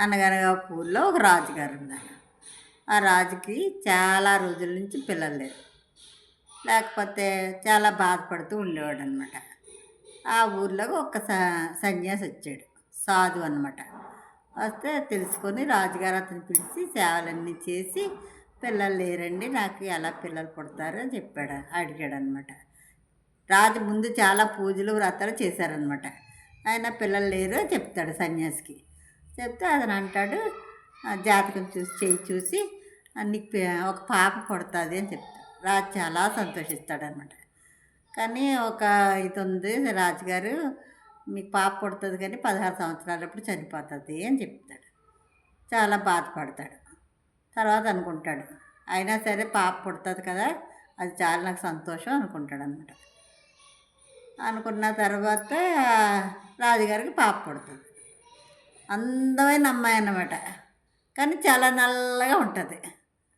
అనగనగా ఒక ఊళ్ళో ఒక రాజుగారు ఉన్నారు. ఆ రాజుకి చాలా రోజుల నుంచి పిల్లలు లేరు. లేకపోతే చాలా బాధపడుతూ ఉండేవాడనమాట. ఆ ఊర్లో ఒక సన్యాసి వచ్చాడు. సాధు అనమాట. వస్తే తెలుసుకొని రాజుగారు అతన్ని పిలిచి సేవలన్నీ చేసి, పిల్లలు లేరండి, నాకు ఎలా పిల్లలు పుడతారు అని అడిగాడనమాట. రాజు ముందు చాలా పూజలు వ్రతాలు చేశారనమాట. ఆయన పిల్లలు లేరు అని చెప్తాడు సన్యాసికి. చెప్తే అతను అంటాడు, జాతకం చూసి చెయ్యి చూసి నీకు ఒక పాప పుడుతుంది అని చెప్తాడు. రాజు చాలా సంతోషిస్తాడనమాట. కానీ ఒక ఇది ఉంది, రాజుగారు మీకు పాప పుడుతుంది కానీ 16 సంవత్సరాలప్పుడు చనిపోతుంది అని చెప్తాడు. చాలా బాధపడతాడు. తర్వాత అనుకుంటాడు, అయినా సరే పాప పుడుతుంది కదా, అది చాలా నాకు సంతోషం అనుకుంటాడు అనమాట. అనుకున్న తర్వాత రాజుగారికి పాప పుడుతుంది. అందమైన అమ్మాయి అన్నమాట. కానీ చాలా నల్లగా ఉంటుంది.